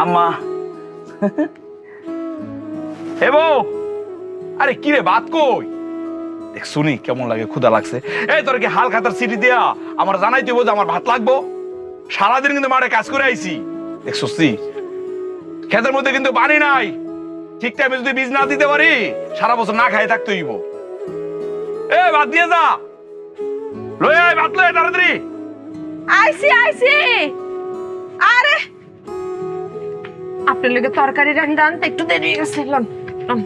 আম্মা হে বউ, আরে কি রে ভাত কই? দেখ শুনি কেমন লাগে, ক্ষুধা লাগছে। এই তোর কি হাল খাতার সিটি দিয়া আমার জানাই দিব যে আমার ভাত লাগবো? সারাদিন কিন্তু মাঠে কাজ করে আইছি, দেখছিস ক্ষেতের মধ্যে কিন্তু পানি নাই। ঠিক টাইমে যদি বীজ না দিতে পারি সারা বছর না খাই থাকতে হইব। এ ভাত দিয়ে যা, লই আয় ভাত লই তাড়াতাড়ি। আইছি আইছি। আরে আপনার লগে তরকারি রান্না আনতে একটু দেরি হয়ে গেছে।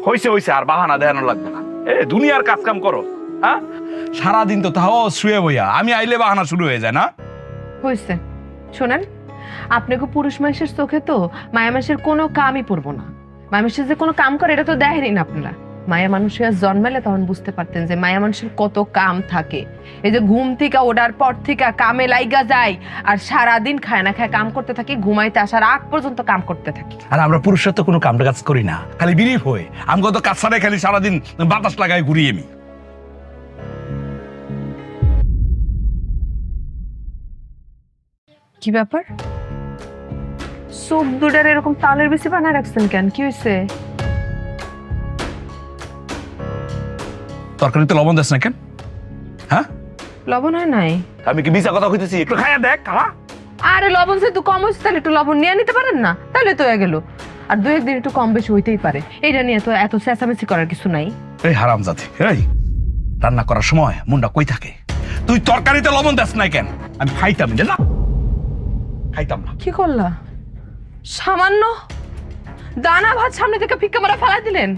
হইছে হইছে, আর বাহানা দেখানো লাগবে না। এ দুনিয়ার কাজ কাম করো, হ্যাঁ? সারাদিন তো তাও শুয়ে বইয়া, আমি আইলে বাহানা শুরু হয়ে যায় না? হইছে, শোনেন, আপনাকে পুরুষ মানুষের চোখে তো মায়া মানুষের কোনো কামই পড়বো না। মায়া মানুষের যে কোনো কাম করে এটা তো দেখেনি না আপনারা। মায়া মানুষের জন্মালে তখন বুঝতে পারতেন যে মায়া মানুষের কত কাম থাকে। এই যে ঘুম থেকে ওঠার পর থেকে কামে লাইগা যায়, আর সারাদিন খায় না খায় কাম করতে থাকি, ঘুমাইতে আসার আগ পর্যন্ত কাম করতে থাকি। আর আমরা পুরুষরা তো কোনো কামটা কাজ করি না, খালি বিরিফ হয়ে আমগো তো কাজ ছাড়াই খালি সারাদিন বাতাস লাগাই ঘুরি আমি। কি ব্যাপার, চোখ দুটার এরকম তালের বেশি বানায় রাখছেন কেন? কি হয়েছে? তরকারিতে লবণ দেস না কেন? হ্যাঁ, লবণ হয় নাই। আমি কি মিছা কথা কইতেছি? একটু খাইয়া দেখ। আরে লবণ যেহেতু কম হয়েছে তাহলে একটু লবণ নিয়ে নিতে পারেন না? তাহলে তো হয়ে গেল। আর দু একদিন একটু কম বেশি হইতেই পারে, এইটা নিয়ে তো এত চেঁচামেচি করার কিছু নাই। এই হারামজাদি, এই রান্না করার সময় মুন্ডা কই থাকে? তুই তরকারিতে লবণ দেস না কেন? আমি খাইতাম না, খাইতাম না। কি করলা? সামান্য দানা ভাত সামনে থেকে ফিক্কা মারা ফেলা দিলেন?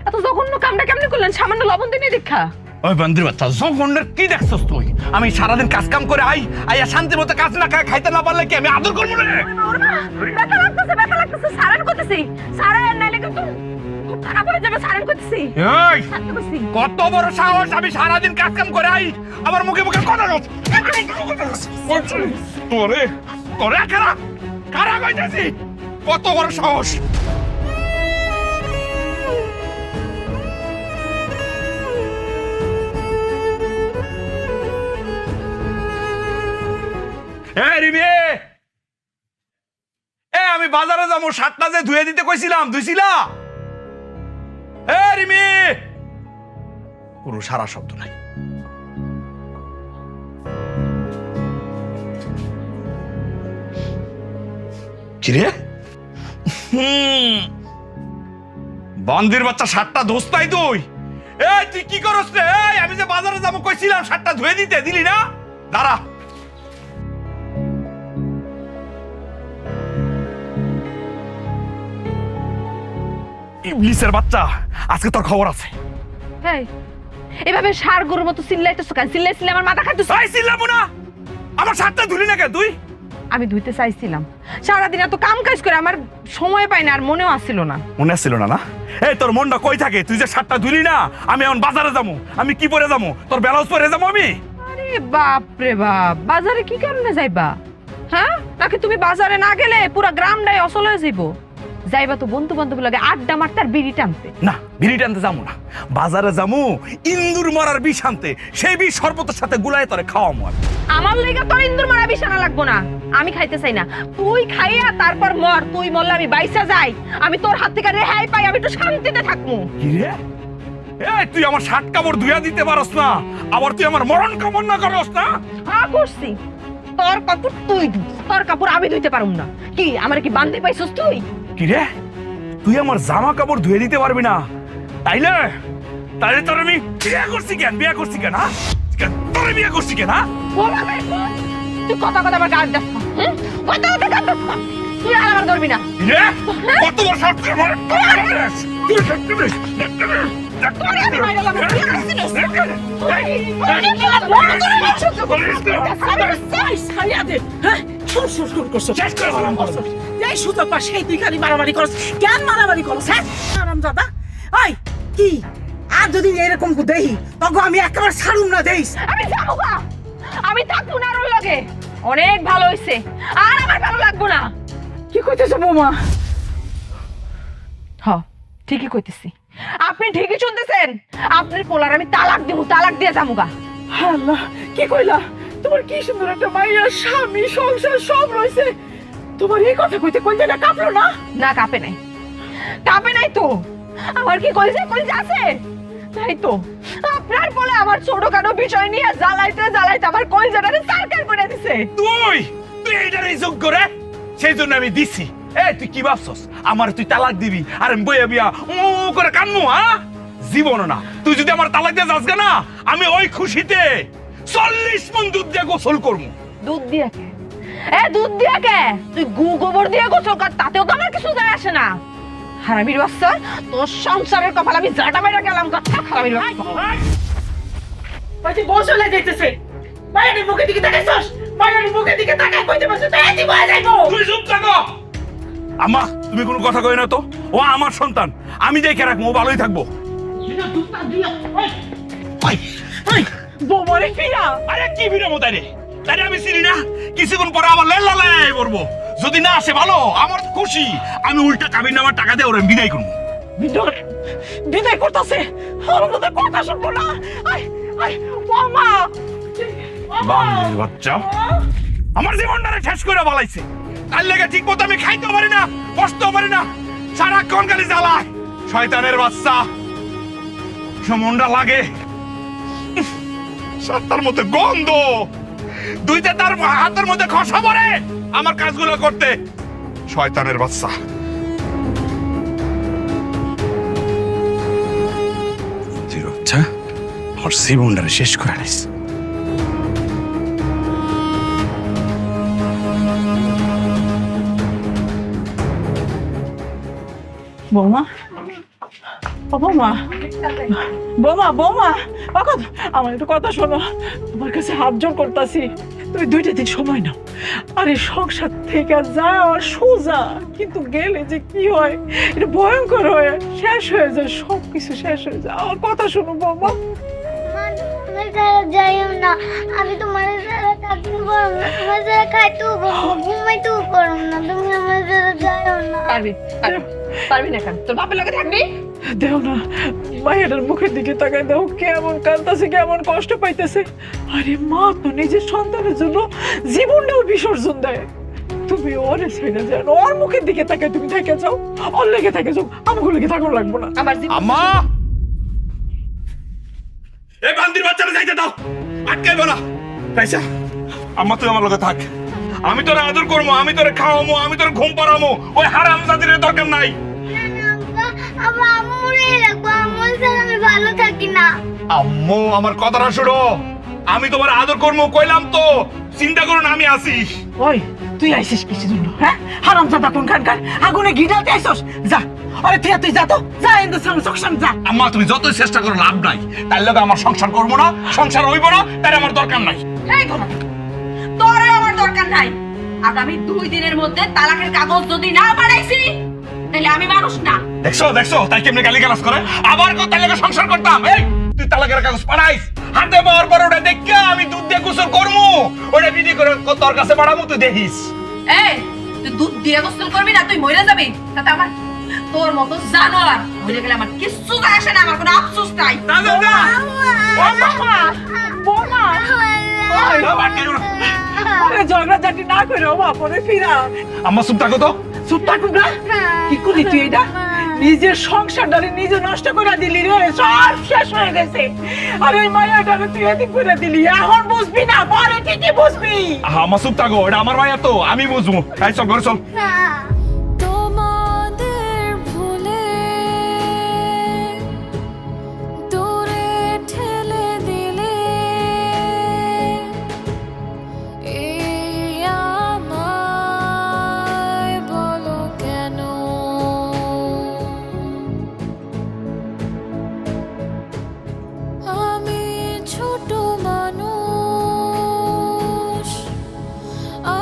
এত জঘন্য কামটা কেমনে করলেন সামান্য লবণ দিয়ে দেখা? ওই বান্দির বাচ্চা, জঘন্যের কি দেখছস তুই? আমি সারাদিন কাজ কাম করে আইয়া শান্তির মতো কাজ না খাইতে না পারলে কি আমি আদর করবো না? ব্যথা লাগতেছে, সারান করতেছি। সারান নাইলে কিন্তু খুব খারাপ হয়ে যাবে, সারান করতেছি। এই কত বড় সাহস! আমি সারাদিন কাজ কাম করে আমার মুখে মুখে কথা বল। তোরে তোরে খারাপ খারাপ হইতাছি, কত বড় সাহস! আমি বাজারে যাবো, শার্টটা যে ধুয়ে দিতে কইছিলাম, ধুইছিলা? রিমি, কোনো সারা শব্দ নাই। কিরে বান্দির বাচ্চা, শার্টটা ধোস নাই তুই? তুই কি করস রে? আমি যে বাজারে যাবো কইছিলাম শার্টটা ধুয়ে দিতে, দিলি না? দাঁড়া, ইবলিসের বাচ্চা, আজকে তোর খবর আছে। এভাবে সার গরুর মতো চিল্লাইতেছো কেন? চিল্লাইছিলে আমার মাথা খাইতেছ। চিল্লাবো না, আমার শার্টটা ধুলি না কেন তুই? আমি ধুইতে চাইছিলাম, সারাদিন এত কাম কাজ করে আমার সময় পাই না, আর মনেও আসছিল না। মনে আসছিল না? না, এই তোর মনটা কই থাকে? তুই যে শার্টটা ধুলি না, আমি এখন বাজারে যাবো, আমি কি পরে যাবো? তোর ব্লাউজ পরে যাবো আমি? আরে বাপ রে বাপ, বাজারে কি কারণে যাইবা? হ্যাঁ, নাকি তুমি বাজারে না গেলে পুরো গ্রামটাই অচল হয়ে যাইবো? যাইবা তো বন্ধু বান্ধব লাগে আড্ডা মারতে আর বিড়ি টানতে। না, বিড়ি টানতে যাবো না, বাজারে যাবো ইন্দুর মারার বিষ আনতে। সেই বিষ শরবতের সাথে গুলায় তোরে খাওয়াবো। আমার লাগা তোর ইন্দুর মারা বিষ আনা লাগবো না, আমি খাইতে চাই না। তুই খাইয়া তারপর মর, তুই মরলে আমি বাইসা যাই, আমি তোর হাত থেকে রেহাই পাই, আমি একটু শান্তিতে থাকবো। কি রে, তুই আমার শার্ট কাপড় ধুইয়া দিতে পারস না, আবার তুই আমার মরণ কামনা করস না? হ্যাঁ করছি, তোর কাপড় তুই ধুস, তোর কাপড় আমি ধুইতে পারুম না। কি আমার কি বান্ধে পাইছস তুই? কি রে, তুই আমার জামা কাপড় ধুয়ে দিতে পারবি না? তাইলে তাইলে তোর আমি বিয়ে করছি কেন? বিয়ে করছি কেন? তোর বিয়ে করছি কেন? তুই কথা কথা আমার গাছ দেখ, কথা কথা গাছ দেখ, তুই আর আমার ধরবি না। কত বড় সাহস তুই আমার! তুই সত্যি বেশ সেই তুই খালি মারামারি করছ কেন? মারামারি করছ দাদা? আই কি আর যদি এরকম দেখি তখন আমি একেবারে ছাড়ুম না দেইস। আমি যাবো না, আমি থাকবো না। আর ওই লগে অনেক ভালো হইছে, আর আমার ভালো লাগবো না। কি কইতেছ বৌমা? ঠিকই কইতেছি, আপনি ঠিকই শুনতেছেন। আপনার পোলার আমি তালাক দিব, তালাক দিয়ে যাবো গা। আল্লাহ, কি কইলা? তোমার কি সুন্দর একটা মাইয়া, স্বামী, সংসার সব রয়েছে, তোমার এই কথা কইতে কইতে কাঁপলো না? না, কাঁপে নাই, কাঁপে নাই তো। আমার কি কইছে আছে? তাই তো আপনার বলে আমার ছোটখাটো বিষয় নিয়ে জ্বালাইতে জ্বালাইতে আমার কলজাটারে সারকার করে দিছে। তুই তুই এটারই যোগ্য রে, সেই জন্য আমি দিছি। এই তুই কি ভাবছস আমার তুই তালাক দিবি আর আমি বইয়া বিয়া ও করে কানমু? হ্যাঁ, জীবন না। তুই যদি আমার তালাক দিয়ে যাস না, আমি ওই খুশিতে 40 মণ দুধ দিয়ে গোসল করবো। দুধ দিয়া কে? দুধ দিয়া কে? তুই গোবর দিয়ে গোসল কর, তাতেও তো আমার কিছু যায় আসে না। হারামির বাচ্চা, তোর সংসারের কপাল আমি জাটা বাইরা গেলাম। কথা হারামির বাচ্চা। তুই বসলে যাইতেছে, মায়ের মুখের দিকে তাকাইছস? মায়ের মুখের দিকে তাকাই কইতে বসে তো এতি বয়ে যাইবো। তুই চুপ থাকো। আম্মা, তুমি কোনো কথা কই না তো। ও আমার সন্তান, আমি দেখে রাখবো, ও ভালোই থাকবো। বৌমারে ফিরা। আরে কি বিরামো তাই রে, তাই আমি চিনি না। কিছুক্ষণ পরে আবার লেলাই পড়বো। যদি না আসে ভালো, আমার খুশি। আমি উল্টা কাবিন নামার টাকা দিয়ে ওরা বিদায় করবো। বিদায় করতেছে, আমার মধ্যে কথা শুনবো না। বৌমা, বান্দির বাচ্চা আমার জীবনটারে শেষ করে বলাইছে। তার লেগে ঠিক মতো আমি খাইতে পারি না, বসতেও পারি না, সারাক্ষণ খালি জ্বালায়। শয়তানের বাচ্চা, মনটা লাগে সাতটার মধ্যে গন্ধ। দুইটা তার হাতের মধ্যে খসা পড়ে আমার কাজগুলো করতে। শয়তানের বাচ্চা। আচ্ছা, ওর জীবনটারে শেষ করে নিস। বৌমা, বৌমা, বৌমা, বৌমা, আমার একটু কথা শোনো। তোমার কাছে হাত জোর করতেছি, তুমি 2টা দিন সময় নাও। আরে সংসার থেকে যাওয়া সোজা, কিন্তু গেলে যে কি হয়, এটা ভয়ঙ্কর হয়ে শেষ হয়ে যায়, সবকিছু শেষ হয়ে যায়। আমার কথা শোনো বৌমা। যাইও না, আমি তোমার সারা থাকতে পারবো না, তোমার সারা খাইতেও পারবো, ঘুমাইতেও পারবো না, তুমি আমার সারা যাইও না। পারবি না কেন? তোর বাপের লগে থাকবি? দেও না, মায়ের মুখের দিকে তাকাই দাও, কেমন কাঁদতেছে, কেমন কষ্ট পাইতেছে। আরে মা তো নিজের সন্তানের জন্য জীবনটাও বিসর্জন দেয়। তুমি ওরে ছেড়ে যাও, ওর মুখের দিকে তাকাই তুমি থেকে যাও, ওর লেগে থেকে যাও, আমাকে লেগে থাকো লাগবো না। আমার আম্মা, এই বান্দির বাচ্চাটা যাইতে দাও, আটকাইবো না। তাইছা আম্মা, তুই আমার লগে থাক। আমি তোরে আদর করবো, আমি তোরে খাওয়াবো, আমি তোরে ঘুম পাড়াবো। ওই হারামজাদির দরকার নাই। আমার আম্মুরে রাখবো, আম্মুর সাথে আমি ভালো থাকি না। আম্মু, আমার কথাটা শোনো। আমি তোমার আদর করবো কইলাম তো, চিন্তা করো না, আমি আছি। ওই তুই আইছিস কিসের জন্য? হ্যাঁ, হারামজাদা কোন খানকার, আগুনে ঘি ঢালতে আইছস? যা, আরে তুই যা তো, যা ইন্দু সংসার যা। আম্মা, তুমি যতই চেষ্টা করো লাভ নাই। তার লগে আমার সংসার করবো না, সংসার হইব না, তার আমার দরকার নাই। এই ধর, তোরে আমার দরকার নাই। আগামী 2 দিনের মধ্যে তালাকের কাগজ যদি না পাঠাইছি, তাহলে আমি মানুষ না। দেখছো তাই কেমনে গালিগালাজ করে। আবার তার লগে সংসার করতাম। এই তুই তালাকের কাগজ পাঠাইস, হাতে পাওয়ার পর ওটা দেখে আমি দুধ দিয়ে গোসল করবো, ওটা বিধি করে তোর কাছে পাঠাবো, তুই দেখিস। এই তুই দুধ দিয়ে গোসল করবি না, তুই মরে যাবি। তাতে আমার তোর মতো জানোয়ার মরে গেলে আমার কিচ্ছু যায় আসে না, আমার কোনো আফসোস নাই। বৌমা, আরে ঝগড়াঝাটি না করে ও বাপরে ফিরা। আম্মা চুপ থাকো তো। চুপ থাকুক না, কি করলি তুই এটা? নিজের সংসারটারে নিজে নষ্ট করে দিলি রে, সব শেষ হয়ে গেছে। আর ওই মায়াটারে তুই এদিক করে দিলি, এখন বুঝবি না, পরে ঠিকই বুঝবি। আম্মা চুপ থাকো, এটা আমার ভাইয়া তো, আমি বুঝবো। এই চল ঘরে চল। তোমাদের ভুলে দূরে ঠেলে দিলে এই আমায় বলো কেন? আমি ছোট মানুষ,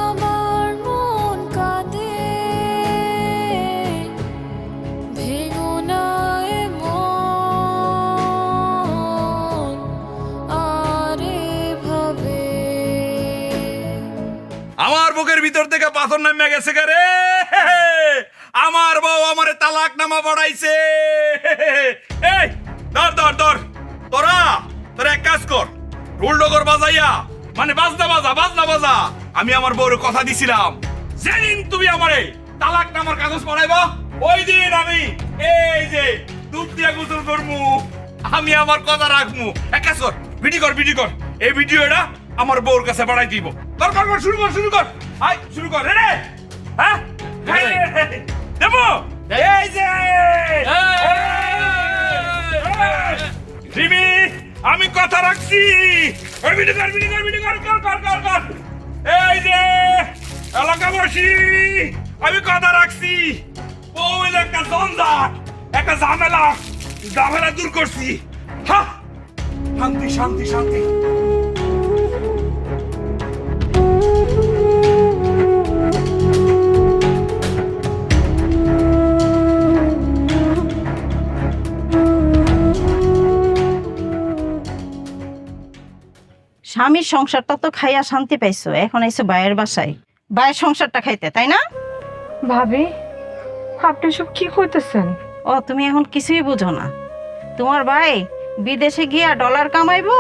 আমার মন কাঁদে, ভেঙো না এমন আর এভাবে। আমার বুকের ভিতর থেকে পাথর নামে গেছে রে। আমার বউ আমারে তালাক নামা পড়াইছে। এই ধর ধর ধর, তোরা এক কাজ কর, ঢোল ডগর বাজাইয়া মানে বাজনা বাজা বাজনা বাজা। আমি আমার বউর কথা দিছিলাম, যেদিন তুমি আমারে তালাক নামার কাগজ পড়াইবা ওই দিন আমি এই যে দুধ দিয়া গোসল করমু। আমি আমার কথা রাখমু। এক কাজ কর, ভিডিও কর। এই ভিডিওটা আমার বউর কাছে বাড়াই দিব। কর শুরু কর। আই শুরু কর রে। হ্যাঁ দেবো। এই যে রিমি, আমি কথা রাখছি। ভিডিও কর। এই যে এলাকাবাসী, আমি কথা রাখছি। ওই একটা জঞ্জাট, একটা ঝামেলা দূর করছি। হ্যাঁ, শান্তি। স্বামীর সংসারটা তো খাইয়া শান্তি পাইছো, এখন আইসো ভাইয়ের বাসায় ভাইয়ের সংসারটা খাইতে, তাই না? ভাবি, আপনি সব কি কইতেছেন? ও তুমি এখন কিছুই বুঝো না। তোমার ভাই বিদেশে গিয়া ডলার কামাইবো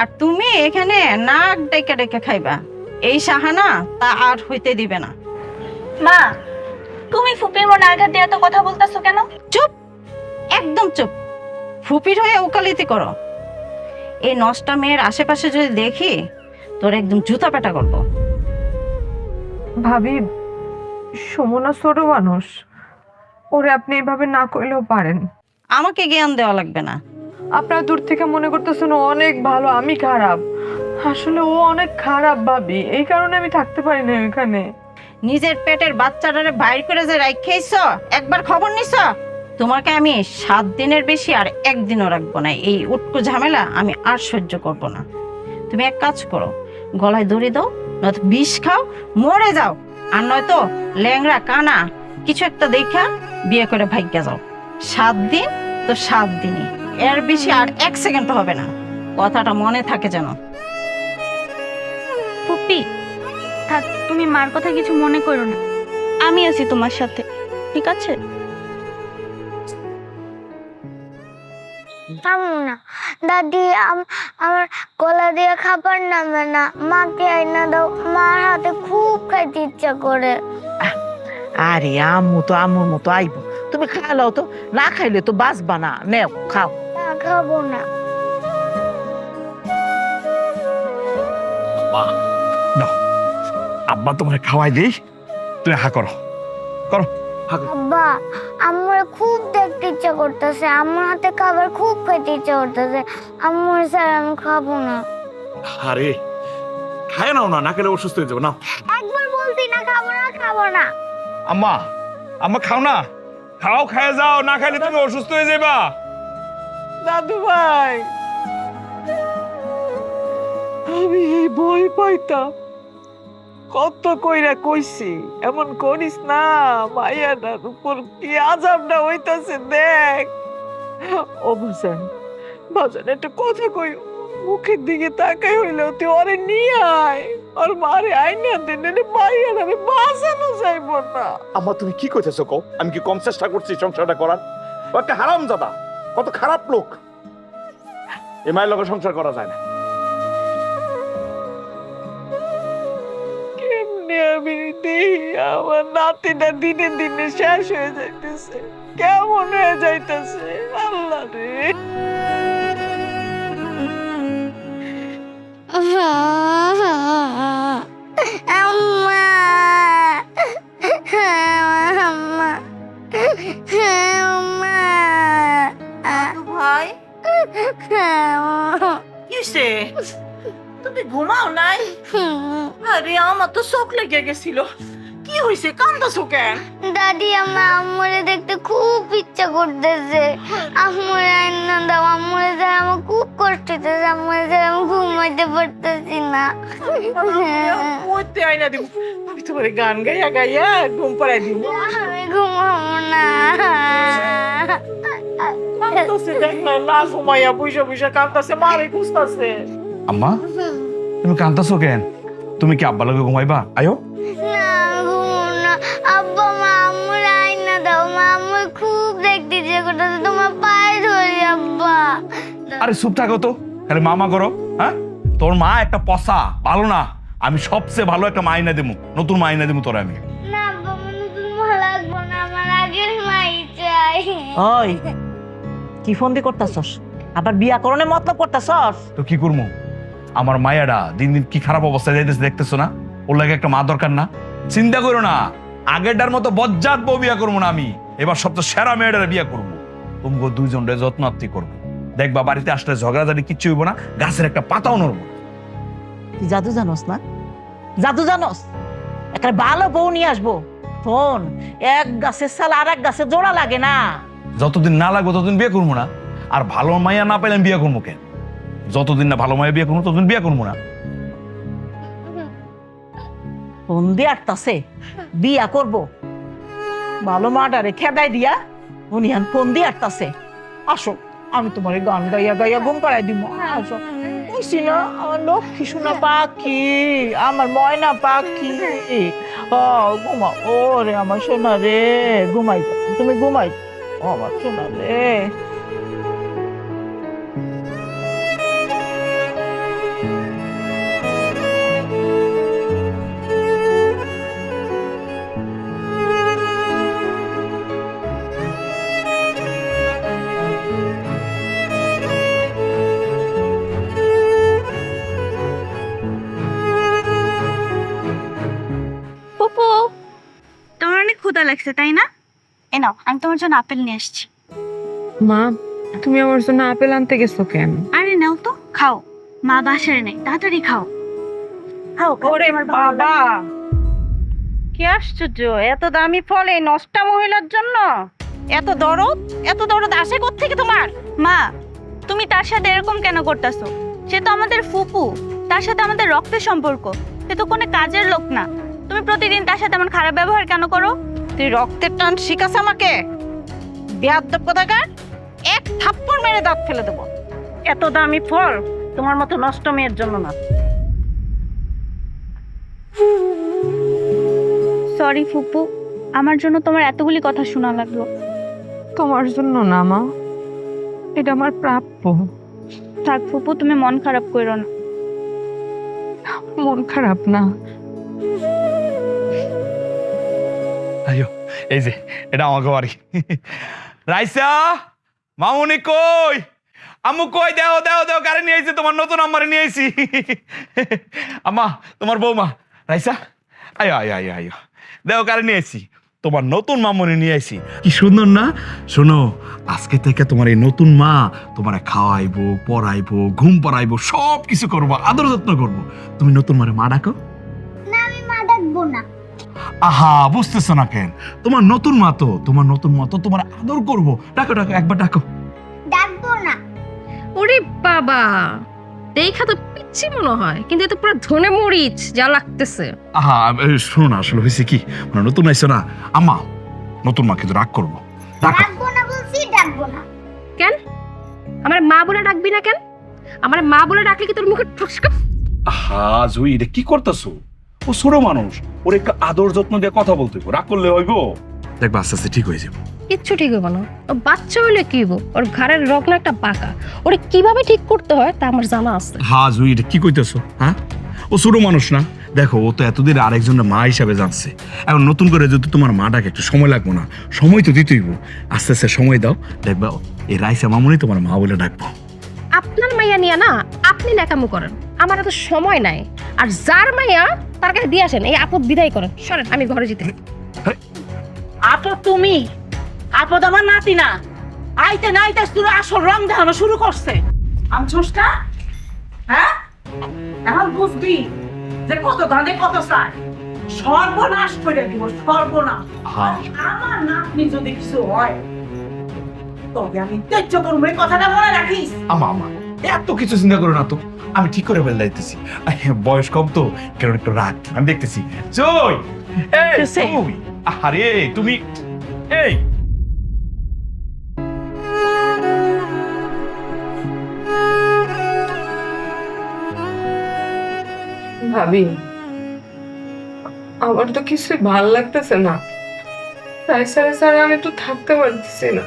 আর তুমি এখানে নাক ডেকে খাইবা। এই সাহানা তা আর হইতে দিবে না। মা, তুমি ফুপির মনে আঘাত দিয়ে তো কথা বলতেছো কেন? চুপ, একদম চুপ। ফুপির হয়ে ওকালতি করো। এই নষ্টা মেয়ের আশেপাশে যদি দেখি তোর একদম জুতা পেটা করবো। ভাবি, সুমনা ছোট মানুষ, ওরে আপনি এভাবে না কইলেও পারেন। আমাকে জ্ঞান দেওয়া লাগবে না। আপনারা দূর থেকে মনে করতেছেন ও অনেক ভালো, আমি খারাপ। আসলে ও অনেক খারাপ ভাবি, এই কারণে আমি থাকতে পারি না ওখানে। নিজের পেটের বাচ্চাটারে বাইর করে যে রাখাইছ, একবার খবর নিছ? তোমাকে আমি 7 দিনের বেশি আর 1 দিনও রাখবো না। এই উটকো ঝামেলা আমি আর সহ্য করব না। তুমি এক কাজ করো, গলায় দড়ি দাও, নয়তো বিষ খাও, মরে যাও। আর নয়তো ল্যাংড়া কানা কিছু একটা দেখা বিয়ে করে ভাগ্যা যাও। 7 দিন তো 7 দিনই, এর বেশি আর 1 সেকেন্ড হবে না। কথাটা মনে থাকে যেন। ফুপি, থাক, তুমি মার কথা কিছু মনে করো না। আমি আছি তোমার সাথে, ঠিক আছে? না দাদি, আমার গলা দিয়ে খাবার নামে না। মাকে আইনা দাও, মার হাতে খুব খাইতে ইচ্ছা করে। আরে আম্মু তো আম্মুর মতো আইবো, তুমি খাওয়াও তো, না খাইলে তো বাঁচবা না। নেও খাও। না, খাবো না। আব্বা তোমাকে খাওয়াই দিই, তুমি হা করো। আব্বা, আমার খুব দেখতে ইচ্ছা করতেছে, আমার হাতে খাবার খুব খেতে ইচ্ছা করতেছে। আমার স্যার, আমি খাবো না। আরে খায় নাও না, না খেলে অসুস্থ হয়ে যাবে না। একবার বলছি না, খাবো না। আম্মা খাও না, খায় যাও, না খাইলে তুমি অসুস্থ হয়ে যাবা। দাদু ভাই, আমি এই ভয় পাইতাম, কত কইরা কইছি এমন করিস না। মাইয়াটার উপর কি আজাবটা হইতাছে দেখ। ও বাজান একটা কথা কই, মুখের দিকে তাকাই হইলেও তুই ওরে নিয়ে আয়, ওর মারে আইনা দিন, মাইয়াটারে বাঁচানো যাইব না। আম্মা তুমি কি কইতেছো কও? আমি কি কম চেষ্টা করছি সংসারটা করার? ও একটা হারামজাদা, কত খারাপ লোক। এ মায়ের লগে সংসার করা যায় না। কেমনে আমি দেখি আমার নাতিটা দিনে দিনে শেষ হয়ে যাইতেছে, কেমন হয়ে যাইতেছে। আল্লাহ রে, আম্মা, আম্মা, আম্মা। ভাই কিসে তুমি ঘুমাও নাই? আরে আমার তো চোখ লেগে গেছিল। কি হয়েছে, কান্দাছো কেন? দাদি, আমার আম্মুরে দেখতে খুব ইচ্ছা করতেছে। আম্মুরে আইনা দাও, আম্মুরে যা, আমার খুব কষ্ট হইতেছে। আম্মুরে যা, আমি ঘুমাইতে পারতেছি না। ওইতে আইনা দিব, আমি তোমার গান গাইয়া গাইয়া ঘুম পাড়াই দিব। আমি ঘুমাবো না। কান্দাছে, দেখ না, না ঘুমাইয়া বইসা বইসা কান্দাছে, মারে খুঁজতাছে। আম্মা তুমি কান্দাছো কেন? তুমি কি আব্বা লগে ঘুমাইবা? আয়ো। না, আমি ঘুমাবো না। আব্বা, মা, আম্মুরে আইনা দাও। মা, আম্মুর খুব দেখতে ইচ্ছে করতেছে, তোমার পায়ে ধরি আব্বা। আরে চুপ থাকো তো, খালি মামা করো। হ্যাঁ, তোর মা একটা পসা, ভালো না। আমি সবচেয়ে ভালো একটা মাইনা দেবো, নতুন মাইনা দেবো তোর আমি। না আব্বা, আমার নতুন মা লাগবো না, আমার আগের মাই চাই। ওই কি ফোন দিয়ে করতেছস? আবার বিয়া করণে মতলব করতেছস? তো কি করবো? আমার মায়াটা দিন দিন কি খারাপ অবস্থায় যাইতেছে দেখতেছো না? ওর লাগে একটা মা দরকার না? চিন্তা করো না, আগেরটার মতো বজ্জাত বউ বিয়া করবো না আমি। এবার সবচেয়ে সেরা মেয়েটার বিয়া করবো। তোমাকে দুইজনের যত্নার্থী করবো। দেখবা বাড়িতে আসলে ঝগড়াঝাড়ি কিচ্ছু হইব না, গাছের একটা পাতাও নড়বো না। তুই জাদু জানোস না? জাদু জানোস? একটা ভালো বউ নিয়ে আসবো। ফোন এক গাছের সাল আর এক গাছের জোড়া লাগে না। যতদিন না লাগবে ততদিন বিয়ে করবো না। আর ভালো মাইয়া না পেলে বিয়ে করবো কেন? যতদিন না ভালো মাইয়া বিয়ে করবো ততদিন বিয়ে করবো না। ফোন দিয়ে আটতাছে বিয়া করবো। ভালো মাটারে খেদাই দিয়া উনি হান ফোন দিয়ে আটতাছে। আসো, আমি তোমার গান গাইয়া গাইয়া ঘুম পাড়াই দিব। আসো, বুঝছি না আমার লক্ষ্মী সোনা পাখি, আমার ময়না পাখি। ও ঘুমা, ও রে আমার সোনা রে, ঘুমাই যাও, তুমি ঘুমাই যাও। ও আমার সোনা রে। পুপু, তোমার অনেক ক্ষুধা লাগছে তাই না? এ নাও, আমি তোমার জন্য আপেল নিয়ে আসছি। মা, তুমি আমার জন্য আপেল আনতে গেছো কেন? আরে নাও তো, খাও। মা বাসায় নেই, তাড়াতাড়ি খাও। ওরে বাবা, কি আশ্চর্য, এত দামি ফল এই নষ্টা মহিলার জন্য? এত দরদ আসে কোত্থেকে তোমার? মা, তুমি তার সাথে এরকম কেন করতেছো? সে তো আমাদের ফুপু, তার সাথে আমাদের রক্তের সম্পর্ক। সে তো কোনো কাজের লোক না। তুমি প্রতিদিন তার সাথে এমন খারাপ ব্যবহার কেন করো? তুই রক্তের টান শিখাস আমাকে? বেয়াদব কোথাকার, এক থাপ্পড় মেরে দাঁত ফেলে দেবো। এত দামি ফল তোমার মতো নষ্ট মেয়ের জন্য না। সরি ফুপু, আমার জন্য তোমার এতগুলি কথা শোনা লাগলো। তোমার জন্য না মা, এটা আমার প্রাপ্য। থাক ফুপু, তুমি মন খারাপ করো না। মন খারাপ না, আইয়ো, এই যে এটা আমাকে বাড়ি। রাইসা, মামুনি কই? আম্মু কই? দেও দেও দেও, গাড়ি নিয়ে আইছি, তোমার নতুন আম্মারে নিয়ে আইছি। আম্মা, তোমার বৌমা রাইসা, আয়ো আয়ো আয়ো আয়ো, দেও গাড়ি নিয়ে আইছি, তোমার নতুন মামুনি নিয়ে আইছি। কি সুন্দর না? শোনো, আজকে থেকে তোমার এই নতুন মা তোমারে খাওয়াইবো, পড়াইবো, ঘুম পাড়াইবো, সব কিছু করবো, আদর যত্ন করবো। তুমি নতুন মারে মা ডাকো। না, আমি মা ডাকবো না। আহা, বুঝতেছো না কেন? তোমার নতুন মা তো, তোমার নতুন মা তো তোমার আদর করবো। ডাকো ডাকো, একবার ডাকো। ডাকবো না। ওরে বাবা, দেখা তো পিচ্ছি মনে হয়, কিন্তু এত পুরো ধনে মরিচ যা লাগতেছে। আহা, শোনো না, আসলে হয়েছে কি, মানে নতুন আইসো না আম্মা, নতুন মা কিন্তু রাগ করবো। ডাকো। ডাকবো না বলছি, ডাকবো না। কেন আমার মা বলে ডাকবি না কেন? আমার মা বলে ডাকলে কি তোর মুখে ঠুসকা? আহা জুই, এটা কি করতেছো? ও ছোট মানুষ, ওর একটু আদর যত্ন দিয়ে কথা বলতে হইবো, রাগ করলে হইব? দেখবা আস্তে আস্তে ঠিক হয়ে যাবে। কিচ্ছু ঠিক হইব না। ও বাচ্চা হইলে কি হইব? ওর ঘাড়ের রগনা একটা পাকা, ওরে কিভাবে ঠিক করতে হয় তা আমার জানা আছে। হা জুই, এটা কি কইতেছো? হ্যাঁ, ও ছোট মানুষ না? দেখো, ও তো এতদিন আরেকজনের মা হিসাবে জানছে। এখন নতুন করে যদি তোমার মাটাকে একটু সময় লাগবো না? সময় তো দিতেই হইব। আস্তে আস্তে সময় দাও, দেখবা এই রাইসা মামুনি তোমার মা বলে ডাকবো। আপনার মাইয়া নিয়া না আপনি ন্যাকামো করেন, আমার এত সময় নাই। আর যার মাইয়া তার কাছে দিয়ে আসেন, এই আপদ বিদায় করেন। সরেন, আমি ঘরে যেতে। আপদ তুমি? আপদ আমার নাতি না। আইতে না আইতে তোর আসল রং দেখানো শুরু করছে। আমছোস না? হ্যাঁ, এখন বুঝবি যে কত দাঁড়ে কত চায়। সর্বনাশ করে দিব, সর্বনাশ। আমার নাতনি যদি কিছু হয় তবে আমি তেজ্য করবো, এই কথাটা মনে রাখিস। আমা আমা, এত কিছু চিন্তা করো না তো, আমি ঠিক করে ফেলে যাইতেছি। বয়স কম তো, কেন একটু রাগ, আমি দেখতেছি। জয়, এই কিসে? তুই, আরে তুমি, এই ভাবি, আমার তো কিছু ভাল লাগতেছে না। রাইসারে ছাড়া আমি তো থাকতে পারতেছি না।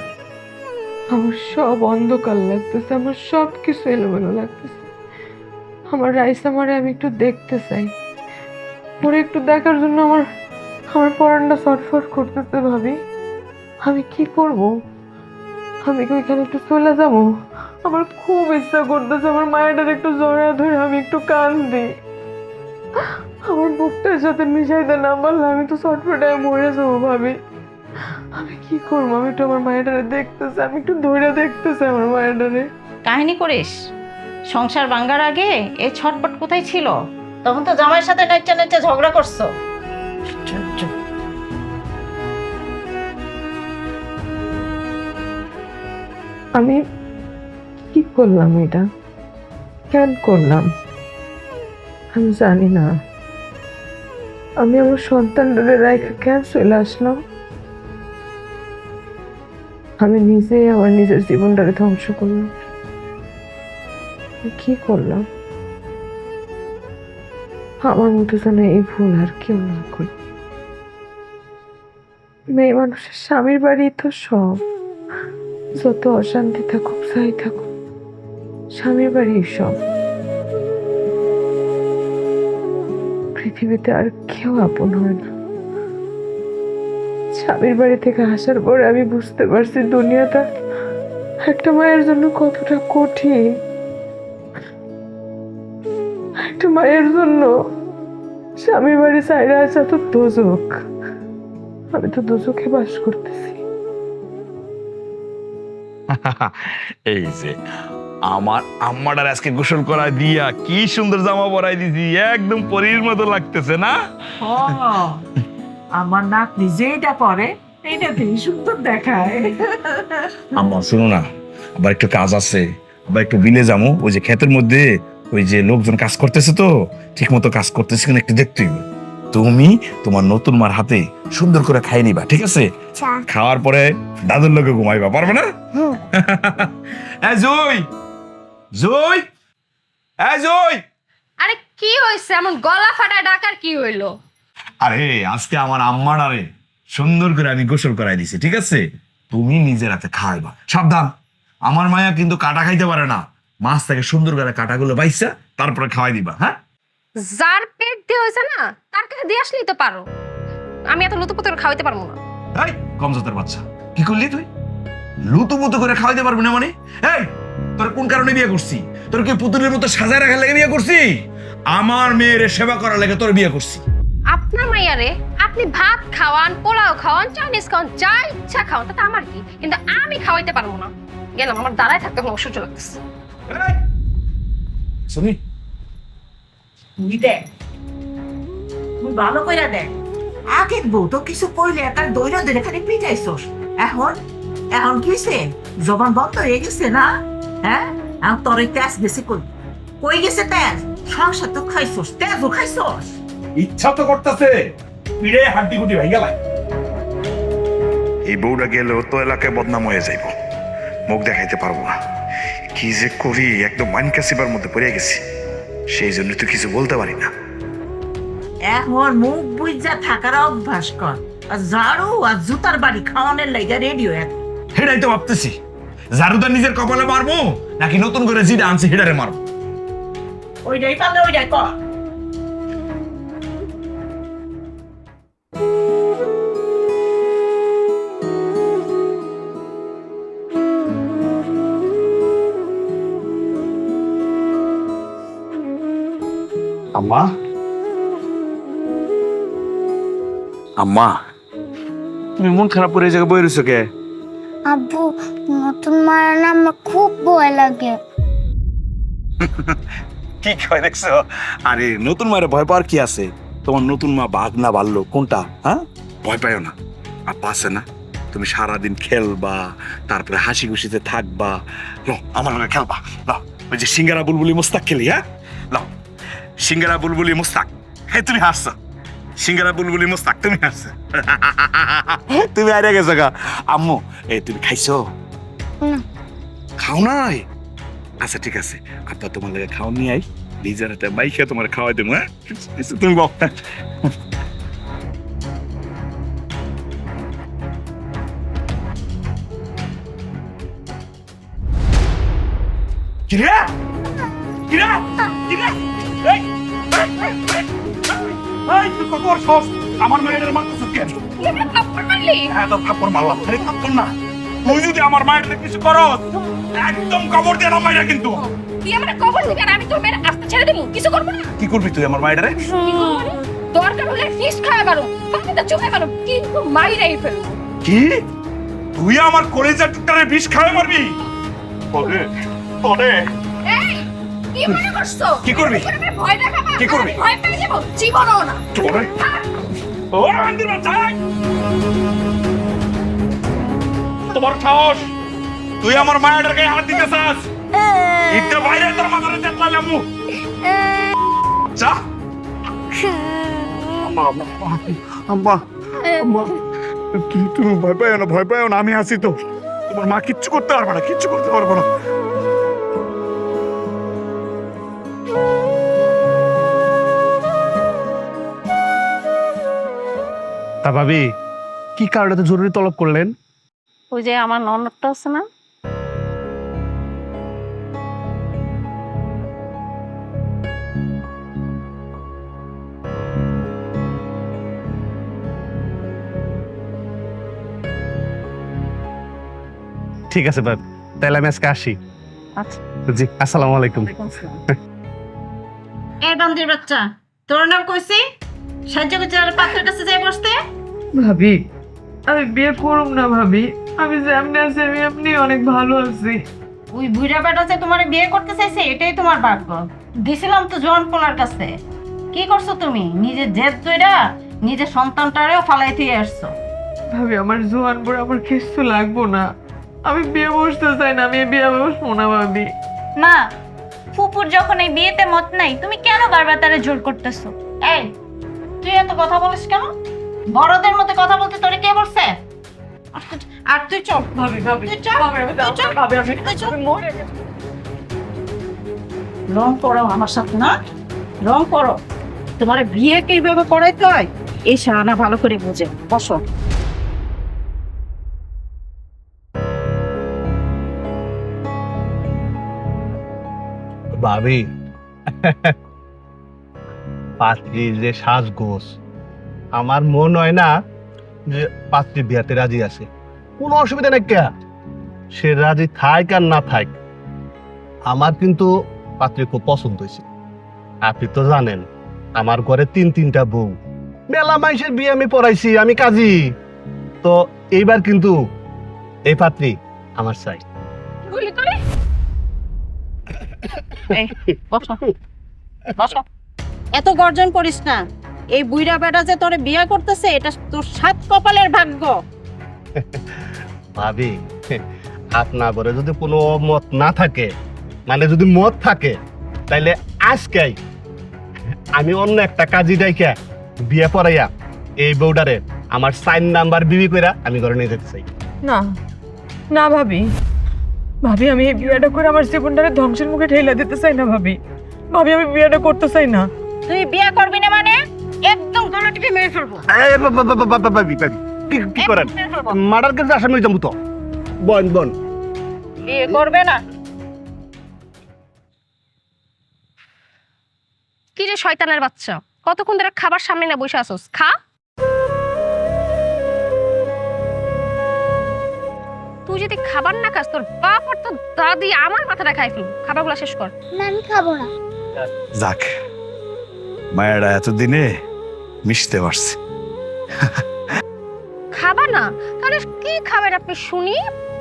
আমার সব অন্ধকার লাগতেছে, আমার সব কিছু এলোমেলো লাগতেছে। আমার রাইসা মারে আমি একটু দেখতে চাই। ওরে একটু দেখার জন্য আমার আমার পরানটা ছটফট করতেছে ভাবি। আমি কি করব? আমি কি ওইখানে একটু চলে যাব? আমার খুব ইচ্ছা করতেছে আমার মায়েরটার একটু জড়া ধরে আমি একটু কান্দি। আমার বুকটার সাথে মিশাইতে না পারলে আমি তো ছটফটায় মরে যাবো ভাবি। আমি কি করবো? আমি একটু আমার মায়েরটারে দেখতেছি, আমি একটু ধরে দেখতেছি আমার মায়েরটারে। কাহিনী করিস? সংসার ভাঙ্গার আগে এই ছটপট কোথায় ছিল? তখন তো জামাইয়ের সাথে নাইচা নাইচা ঝগড়া করছো। আমি কি করলাম এটা? কেন করলাম আমি জানি না। আমি আমার সন্তানদের রেখে কেন চলে আসলাম? আমি নিজেই আমার নিজের জীবনটাকে ধ্বংস করলাম। আমি কি করলাম? আমার মতো যেন এই ভুল আর কেউ না করে। মেয়ে মানুষের স্বামীর বাড়ি তো সব, যত অশান্তি থাকুক যাই থাকুক স্বামীর বাড়ি সব। পৃথিবীতে আর কেউ আপন হয় না। স্বামীর বাড়ি থেকে আসার পরে আমি বুঝতে পারছি দুনিয়াটা একটা মায়ের জন্য কতটা কঠিন। একটা মায়ের জন্য স্বামীর বাড়ি চাইরে আসা তো দোজক। আমি তো দোজকে বাস করতেছি। এই যে আমার আম্মাটার আজকে গোসল করায় দিয়া কি সুন্দর জামা পরাই দিছি, একদম পরীর মতো লাগতেছে না? আমার নাতনি যেটা পরে এইটাতেই সুন্দর দেখায়। আম্মা শুনো না, আবার একটু কাজ আছে, আবার একটু বিলে যাবো। ওই যে ক্ষেতের মধ্যে ওই যে লোকজন কাজ করতেছে তো ঠিক মতো কাজ করতেছে কিনা একটু দেখতে হইবে। তুমি তোমার নতুন মার হাতে সুন্দর করে খাই নিবা, ঠিক আছে? খাওয়ার পরে দাদুর লোকে ঘুমাইবা, পারবে না? জয় জয় জয়, আরে কি হয়েছে? এমন গলা ফাটা ডাকার কি হইলো? আরে আজকে আমার আম্মার আরে সুন্দর করে আমি গোসল করাই দিছি, ঠিক আছে? তুমি নিজের হাতে খাওয়াইবা, সাবধান। আমার মায়া কিন্তু কাটা খাইতে পারে না। মাছ থেকে সুন্দর করে কাটাগুলো বাইসা তারপরে খাওয়াই দিবা, হ্যাঁ? যার পেট দিয়ে হয়েছে না তার কাছে দিয়ে আসলেই তো পারো। আমি এত লুতুপুতু করে খাওয়াইতে পারবো না। এই কমজোতের বাচ্চা, কি করলি তুই? লুতুপুতু করে খাওয়াইতে পারবি না মানে? এই তোর কোন কারণে বিয়ে করছি? তোর কি পুতুলের মতো সাজায় রাখার লেগে বিয়ে করছি? আমার মেয়ের সেবা করার লেগে তোর বিয়ে করছি। আপনার মাইয়ারে আপনি ভাত খাওয়ান, পোলাও খাওয়ান, চাইনিজ খাওয়ান, যা ইচ্ছা খাওয়ান, তাতে আমার কি, কিন্তু আমি খাওয়াইতে পারবো না। গেলাম, আমার দাঁড়ায় থাকতে কোনো অসহ্য লাগতেছে। শুনি তুই দেখ, তুই ভালো করে দেখ। আগের বউ তো কিছু কইলে একটা দৈরা ধরে খালি পিটাইছস। এখন এখন কিছে জবান বন্ধ হয়ে গেছে না? হ্যাঁ, এখন তোর তেজ বেশি কই গেছে তেজ? সংসার তো খাইছস, তেজও খাইছস। ইচ্ছা তো করতেছে পিড়ে হাড্ডি গুটি ভাই গেলাই। এই বউটা গেলেও তো এলাকায় বদনাম হয়ে যাইব, মুখ দেখাইতে পারবো না। কি যে করি, একদম মানকাসিবার মধ্যে পড়ে গেছি, সেই জন্য তো কিছু বলতে পারি না। এখন মুখ বুঝা থাকার অভ্যাস কর, আর ঝাড়ু আর জুতার বাড়ি খাওয়ানোর লাইগা রেডি হয়ে থাক। হেডাই তো ভাবতেছি, ঝাড়ুদা নিজের কপালে মারবো নাকি নতুন করে যেটা আনছে হেডারে মারবো। ওইটাই পারলে ওইটাই কর। আম্মা, আম্মা তুমি মন খারাপ করে এই জায়গায় বই রয়েছো কে? আব্বু, নতুন মারা না আমার খুব ভয় লাগে। কি কয় দেখছো? আরে নতুন মায়ের ভয় পাওয়ার কি আছে? তোমার নতুন মা বাঘ না ভাল্লো কোনটা? হ্যাঁ, ভয় পাইও না। আর পাশে না, তুমি সারাদিন খেলবা, তারপরে হাসি খুশিতে থাকবা। লো আমার লগে খেলবা, লো ওই যে সিঙ্গারা বুলবুলি মুস্তাক খেলি। হ্যাঁ লো, সিঙ্গারা বুলবুলি মুস্তাক। হ্যাঁ তুমি হাসছো, সিঙ্গারা বুলবুলি মুস্তাক তুমি হাসছো। তুমি আরে গেছো গা। আম্মু এই তুমি খাইছো? খাও নাই? আচ্ছা ঠিক আছে, আব্বা তোমার লাগে খাওয়া নিয়ে আই, নিজের হাতে মাইখে তোমার খাওয়াই দেবো। হ্যাঁ তুমি বল। কি রে কিরে কিরে এই তুই কত বড় সাহস আমার মায়ের মারতেছ কেন? এবার থাপ্পড় মারলি? হ্যাঁ তো থাপ্পড় মারলাম, আরে থাপ্পড় না, তুই যদি আমার মায়ের কিছু করস একদম কবর দিয়ে নামাই না কিন্তু। তুই আমার কবর দিবি আর আমি তোর মেয়ের আস্তে ছেড়ে দেবো, কিছু করবো না। কি করবি তুই আমার মায়ের? দরকার হলে ফিস খাওয়া পারো, পাখিটা চোখে পারো, কিন্তু মাইরাই ফেলবো। কি তুই আমার কলেজের টুকটারে বিষ খাওয়া মারবি? ওরে ওরে এই, কি মনে করছো? কি করবি? তুমি আমাকে ভয় দেখাবা? কি করবি? আমি ভয় পেয়ে যাবো, জীবনও না। ওরে ওরে আন্দির বাচ্চা তোমার সাহস, তুই আমার মায়ের গায়ে হাত দিতে চাস? ইতে বাইরে তোর মাথারে তেতলালাম যা। আম্মা আম্মা আম্মা তুমি ভয় পাও না, আমি আছি তো। তোমার মা কিচ্ছু করতে পারবে না, কিচ্ছু করতে পারবো না। তা ভাবি কি কারণে তো জরুরি তলব করলেন? ওই যে আমার ননদটা আছে না, ঠিক আছে ভাই, তাহলে আমি আজকে আসি। আচ্ছা। জি, আসসালামু আলাইকুম। এই বান্দির বাচ্চা, তোর নাম কইছি? সাহায্য করতে পাত্রের কাছে যাই বসতে। ভাবি আমি বিয়ে করুম না ভাবি, আমি যেমনি আছি আমি এমনি অনেক ভালো আছি। ওই বুড়া বেটা যে তোমার বিয়ে করতে চাইছে এটাই তোমার ভাগ্য। দিছিলাম তো জোয়ান পোলার কাছে, কি করছো তুমি? নিজের জেদ দইরা নিজের সন্তানটারেও ফালাই দিয়ে আসছো। ভাবি আমার জোয়ান বুড়া আমার কিছু লাগবো না, আমি বিয়ে বসতে চাই না, আমি বিয়ে বসবো না ভাবি। মা, ফুপুর যখন এই বিয়েতে মত নাই, তুমি কেন বারবার তারে জোর করতেছো? এই তুই এত কথা বলিস কেন? বড়দের মধ্যে কথা বলতে তোরে কে বলছে? আর তুই চল ভাবি ভাবি তুই চল, ভাবি আমি তুই চল। ভাবি আমি তুই চল। আমি মরে গেছি। রং করো আমার সাথে না, রং করো। তোমার বিয়ে কিভাবে করাইতে হয় এই শাহানা ভালো করে বুঝে। বসো। ভাবি পাত্রীর যে সাজগোজ, আমার মন হয় না যে পাত্রী বিয়াতে রাজি আছে। কোনো অসুবিধা নেই, কে সে রাজি থাক আর না থাক, আমার কিন্তু পাত্রী খুব পছন্দ হয়েছে। আপনি তো জানেন আমার ঘরে তিনটা বউ, মেলা মাইসের বিয়ে আমি পড়াইছি, আমি কাজী। তো এইবার কিন্তু এই পাত্রী আমার চাই। বলি তুই এই বসো বসো, এত গর্জন করিস না। এই বুইড়া বেটা যে তোরে বিয়ে করতেছে এটা তোর সাত কপালের ভাগ্য। ভাবি আপনার ঘরে যদি কোনো মত না থাকে, মানে যদি মত থাকে, তাইলে আজকেই আমি অন্য একটা কাজী ডাইকা বিয়ে পড়াইয়া এই বউডারে আমার 4 নাম্বার বিবি কইরা আমি ঘরে নিয়ে যেতে চাই। না না ভাবি, ভাবি আমি এই বিয়েটা করে আমার জীবনটারে ধ্বংসের মুখে ঠেলে দিতে চাই না ভাবি। ভাবি আমি বিয়েটা করতে চাই না। তুই বিয়ে করবি না মানে একদম গলা টিপে মেরে ফেলবো। ভাবি কি করেন? মার্ডার কেসে আসামি হয়ে যাবো তো। বোন বিয়ে করবে না? কি রে শয়তানের বাচ্চা, কতক্ষণ ধরে খাবার সামনে না বসে আসোস? খা। তুই যদি খাবার না খাস তোর বাপ আর তোর দাদি আমার মাথাটা খাই ফেলবো। খাবারগুলো শেষ কর। না আমি খাবো না। যাক, মায়েরা এতদিনে মিশতে পারছে। খাবার না তাহলে কি খাবেন আপনি শুনি?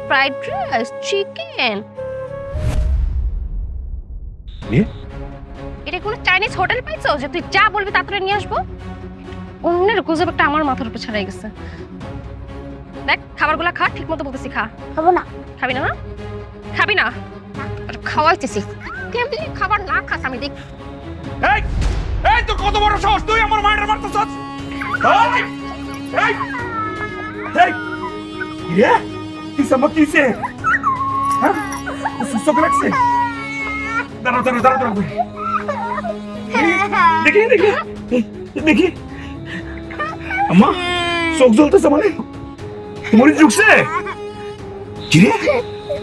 Fried rice, chicken? এটা কোনো চাইনিজ হোটেল পাইছো যে তুই যা বলবি তা তোরে নিয়ে আসবো? অন্যের গুজব একটা আমার মাথার উপর ছাড়াই গেছে। দেখ খাবারগুলো খা, ঠিক মতো বলতেছি খা। খাবো না। খাবি না? খাবি না? খাওয়াইতেছি। কেমনি খাবার না খাস আমি দেখ। এই এই তোর কত বড় সাহস, তুই আমার মায়ের মারতেছস? এই এই এই ইরে কি সমস্যা কিসে? হ্যাঁ সুসক লাগছে। দাঁড়াও দেখি আম্মা চোখ জ্বলতেছে, মানে মরিচ ঢুকছে? কিরে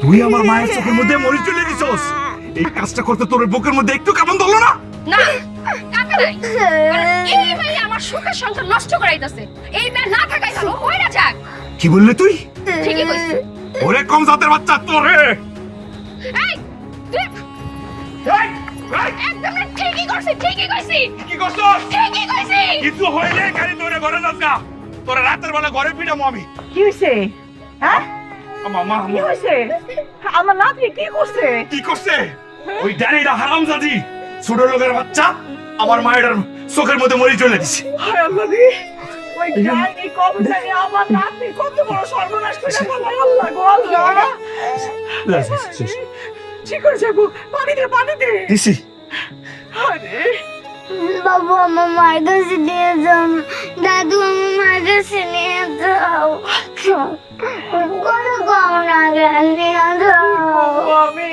তুই আমার মায়ের চোখের মধ্যে মরিচ ঢেলে দিছস? এই কাজটা করতে তোর বুকের মধ্যে একটু কেমন ধরলো না? না কাকা নাই কারণ এই মেয়ে আমার সুখের সংসার নষ্ট করাইতাছে। এই মেয়ে না থাকাই ভালো, হয় না যাক। কি বললি তুই? ঠিকই কইছিস। ওরে কম জাতের বাচ্চা তোরে। এই তুই এই, এই, একদম না, ঠিকই করছিস, ঠিকই কইছিস, কি করছস? ঠিকই কইছিস। কিছু হইলে খালি তোরে ঘরে যাস না। তোরে রাতের বেলা ঘরে পিটামো আমি। কি হয়েছে? হ্যাঁ, মামা কি হয়েছে? আমার নাতি কি করছে? কি করছে? ওই ডানিটা হারামজাদি ছোট লোকের বাচ্চা আমার মায়ের চোখের মধ্যে মরি চলে দিছে। হায় আল্লাহ রে, ওই ডাইনি কবে জানি আমার নাতি কত বড় সর্বনাশ করে ফেললো। আল্লাহ গো আল্লাহ, ঠিক করে যাবো, পানি দে, পানি দে। দিছি। আরে বাবু আমার মার কাছে নিয়ে যাও না। দাদু আমার মার কাছে নিয়ে যাও। কোনো কম না জ্ঞান নিয়ে যাও। আমি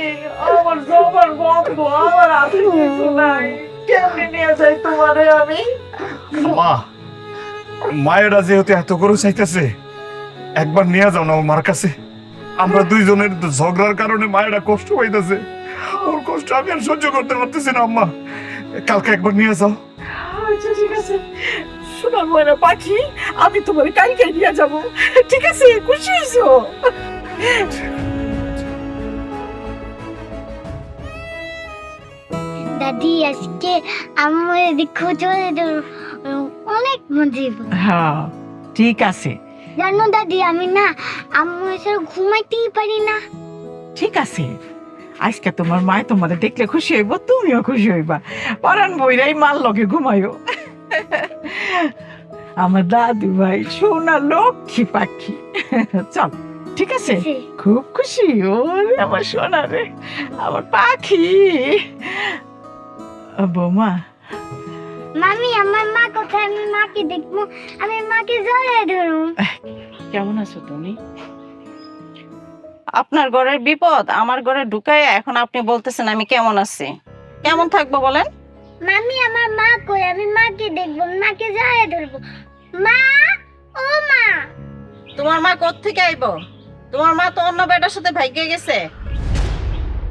আমার জবার বন্ধ, আমার হাতে কিছু নাই, কেমনি নিয়ে যাই তোমারে আমি? মা, মায়েরা যেহেতু এত করে চাইতেছে, একবার নিয়ে যাও না মার কাছে। আমরা দুইজনের ঝগড়ার কারণে মায়েরা কষ্ট পাইতেছে। ওর কষ্ট আমি আর সহ্য করতে পারতেছি না আম্মা। কালকে একবার নিয়ে যাও। আচ্ছা ঠিক আছে, শোনার ময়না পাখি, আমি তোমার কালকে নিয়ে যাবো, ঠিক আছে? খুশি হয়েছো? দাদি আজকে আমার দেখো চলে যাও, অনেক মজা হবে। হ্যাঁ ঠিক আছে, জানো দাদি আমি না আম্মু এসে ঘুমাইতেই পারি না। ঠিক আছে। আজকে তোমার মায় তোমার দেখলে খুশি হইব, তুমিও খুশি হইবা। পরান বইরাই মাল লগে ঘুমাইও। আমার দাদু ভাই সোনা লক্ষ্মী পাখি। চল, ঠিক আছে? খুব খুশি। ওরে আমার সোনা রে, আমার পাখি। বৌমা, মামি আমার মা কোথায়? আমি মাকে দেখবো, আমি মাকে জড়িয়ে ধরবো। কেমন আছো তুমি? আপনার ঘরের বিপদ আমার ঘরে ঢুকায় এখন আপনি বলতেছেন আমি কেমন আছি? কেমন থাকবো বলেন? মামি আমার মা কই? আমি মাকে দেখবো, মাকে জড়িয়ে ধরবো। মা, ও মা। তোমার মা কোত্থেকে আইবো? তোমার মা তো অন্য বেটার সাথে ভাইগে গেছে।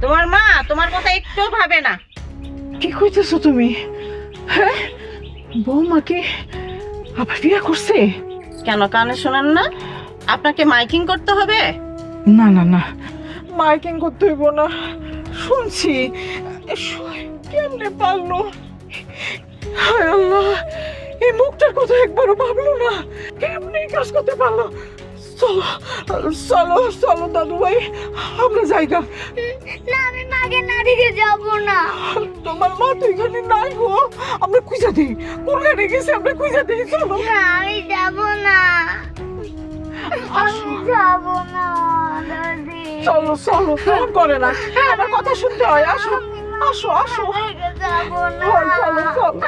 তোমার মা তোমার কথা একটু ভাবে না। কি কইতেছো তুমি? হ্যাঁ, বৌমা কি আবার বিয়ে করছে? কেন কানে শোনেন না? আপনাকে মাইকিং করতে হবে? না না না, মাইকিং করতে হইব না। শুনছি, কেমনে পারলো? হায় আল্লাহ, এই মুখটার কথা একবারও ভাবলো না, কেমনে এই কাজ করতে পারলো? চলো চলো চলো দাদু ভাই, আমরা যাইগা। না আমি মাকে না দেখে যাবো না। তোমার মা তো এখানে নাই গো, আমরা খুঁজা দিই, কোনখানে গেছে আমরা খুঁজা দিই। চলো। না আমি যাবো না, আমি যাবো না দাদি। চলো চলো, ফোন করে না, আমার কথা শুনতে হয়। আসো আসো আসো, যাবো না। চলো চলো।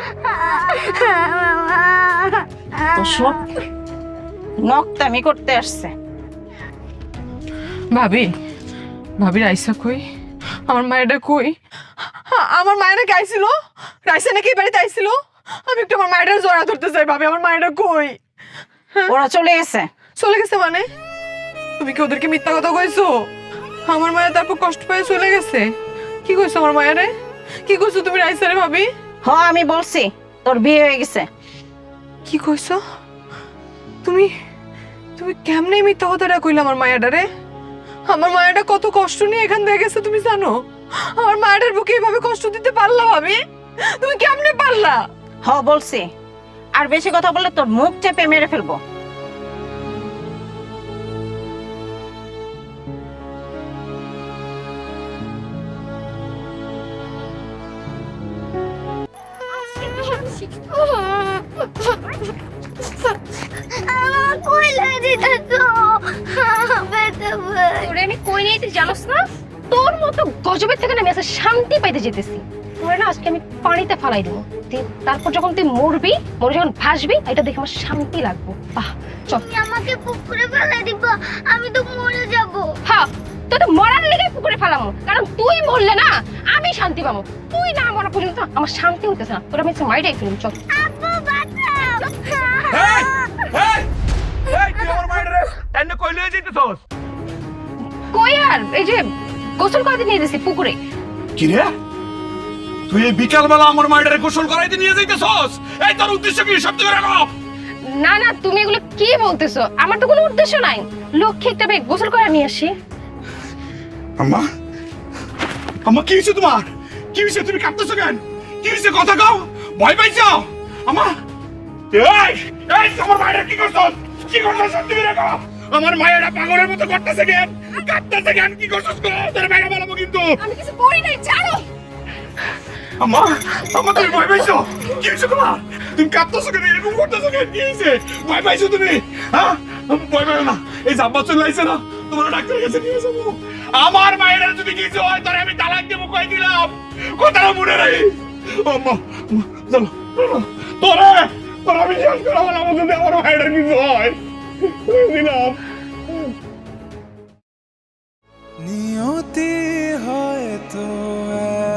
তো সব নকটামি করতে আসছে। ভাবি, ভাবি রাইসা কই? আমার মায়েরা কই? আমার মায়েরা গাইছিল, রাইসা নাকি বাড়িতে আইছিল। আমি একটু আমার মায়েরা জড়া ধরতে চাই। ভাবি আমার মায়েরা কই? ওরা চলে গেছে। চলে গেছে মানে? তুমি কি ওদেরকে মিথ্যা কথা কইছো? আমার মায়ের তারপর কষ্ট পেয়ে চলে গেছে? কি কইছো আমার মায়েরে? কি কইছো তুমি রাইসারে ভাবি? হ্যাঁ আমি বলছি তোর বিয়ে হয়ে গেছে। কি কইছো তুমি? তুমি কেমনে মিথ্যা কথাটা কইলে আমার মায়াডারে? আমার মায়াটা কত কষ্ট নিয়ে এখান থেকে গেছে তুমি জানো? আমার মায়াটার বুকে এভাবে কষ্ট দিতে পারলা ভাবি? তুমি কেমনে পারলা? হ্যাঁ বলছি, আর বেশি কথা বললে তোর মুখ চেপে মেরে ফেলবো। আমার কই লাগে তো? তোরে আমি কই নিয়ে জানোস না? তোর মতো গজবের থেকে না আমি আজকে শান্তি পাইতে যেতেছি। তোরে না আজকে আমি পানিতে ফালাই দেবো, তারপর যখন তুই মরবি, মরে যখন ভাসবি, এটা দেখে আমার শান্তি লাগবে। বাহ চল। তুমি আমাকে পুকুরে ফেলে দিবা, আমি তো মরে যাব। হ্যাঁ তুই তো মরার লেগে পুকুরে ফেলামো, কারণ তুই মরলে না আমি শান্তি পাবো। তুই না মরা পর্যন্ত আমার শান্তি হইতেছে না। তোর আমি মাইটাই ফেলুম। চল। আপু বাঁচাও। এই, এই, এই, তুই আমার মায়ের এনে কই লয়ে যাইতেছস? কই আর এই যে গোসল করতে নিয়ে গেছি পুকুরে। কি রে, তুই এই বিকালবেলা আমার মায়ের গোসল করাইতে নিয়ে যাইতেছস? এই তোর উদ্দেশ্য কি? সব থেকে রাখো। না না, তুমি এগুলো কি বলতেছো? আমার তো কোনো উদ্দেশ্য নাই। লক্ষ্যে একটা মেয়ে গোসল করে নিয়ে আসি। আম্মা, আম্মা কি হয়েছে তোমার? কি হয়েছে? তুমি কাঁদতেছো কেন? কি হয়েছে? কথা কও। ভয় পাইছো? আম্মা, এই এই তোমার মায়ের কি করছস? কি করছস? সব থেকে রাখো। আমার মায়েরা পাগলের মতো করতেছে কেন? কাঁদতেছে কেন? কি করছস? তোর মায়েরা বলবো কিন্তু। আমি কিছু করি নাই, ছাড়ো। আম্মা, আম্মা তুমি ভয় পাইছো? কি হয়েছে তোমার? তুমি কাঁদতেছো কেন? এরকম করতেছো কেন? কি হয়েছে? ভয় পাইছো তুমি? হ্যাঁ, ভয় পাইও না। এই যে আব্বা চলে আইছে না, তোমার ডাক্তারের কাছে নিয়ে যাবো। আমার মায়েরা যদি কিছু হয় তোরে আমি তালাক দেবো কই দিলাম। কথাটা মনে রাখি। আম্মা, চলো তোরে তোর আমি শেষ করে বললাম যদি আমার মায়েরা কিছু হয় দিলাম। নিয়তি হয়তো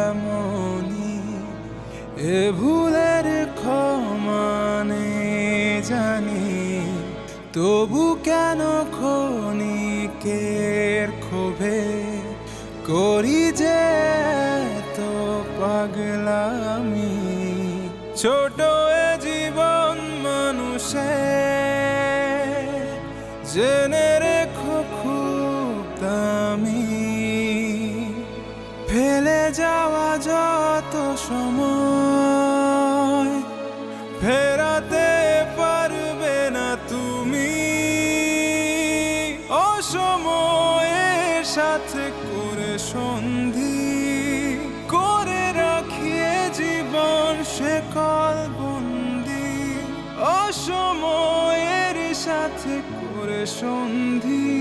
এমনই, এ ভুলের ক্ষমা নেই জানি, তবু কেন ক্ষণিকের ক্ষোভে করি যে তো পাগলামি। ছোট এ জীবন মানুষের, জেনে রেখো খুব দামি। ফেলে যাওয়া যত সময় ফেরাতে পারবে না তুমি। অসময়ের সাথে করে সন্ধি করে রাখিয়ে জীবন শেকল বন্দি। অসময়ের সাথে করে সন্ধি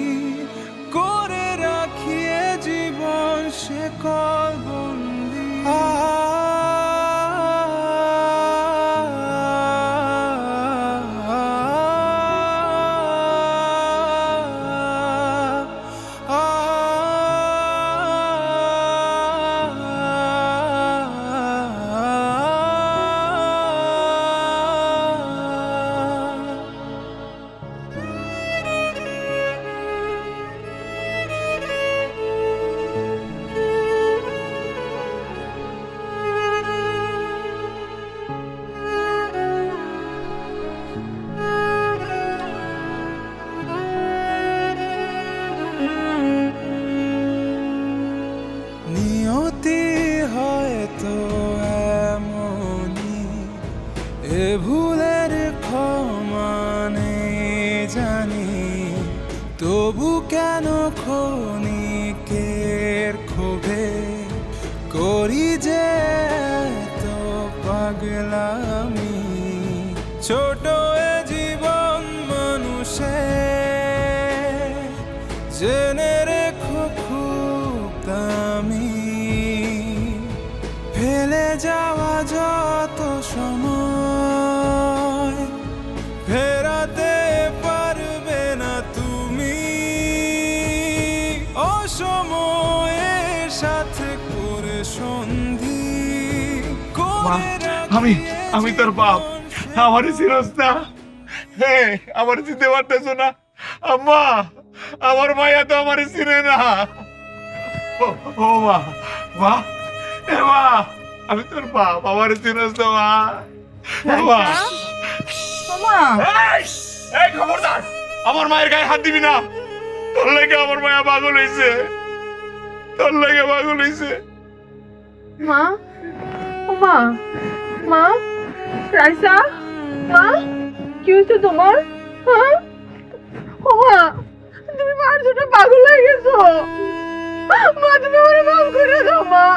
করে রাখিয়ে জীবন শেকল বন্দি। নিয়তি হয়তো এমনই, এ ভুলের ক্ষমা নেই জানি, তবু কেন ক্ষণিকের ক্ষোভে করি যে তো পাগলামি। ছোট এ জীবন মানুষের, জেনে রেখো খুব দামি। ফেলে যাওয়া যত সময় ফেরাতে পারবে না তুমি। অসময়ের সাথে করে সন্ধি করে আমি তোর বাপ, আমারই চিরস না। হ্যাঁ, আমার চিনতে পারতেছো না? আম্মা, আমার মায়া তো আমারই চিনে না। ও মা, মা, এ মা, আমি তোর বাপ, আমারই চিনস না মা। মা, এই খবরদার, আমার মায়ের গায়ে হাত দিবি না। তোর লেগে আমার মায়া পাগল হইছে, তোর লেগে পাগল হইছে। মা, ও মা, মা, রাইসা, মা, কি হয়েছে তোমার? হ্যাঁ, ও মা, তুমি মার জন্য পাগল হয়ে গেছো। মা, তুমি আমার মাফ করে দাও মা।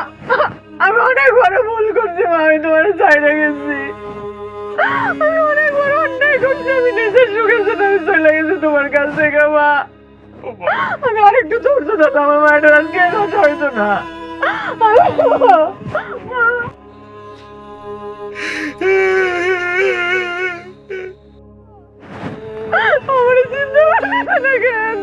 আমি অনেক বড় ভুল করছি মা, আমি তোমার ছাইড়া গেছি। আমি অনেক বড় অন্যায় করছি, আমি নিজের সুখের জন্য আমি চলে গেছি তোমার কাছ থেকে মা। আমি আরেকটু ধৈর্য দাও, আমার মায়ের আজকে হয়তো না। আমার চিন্তা ভাবনা কেন?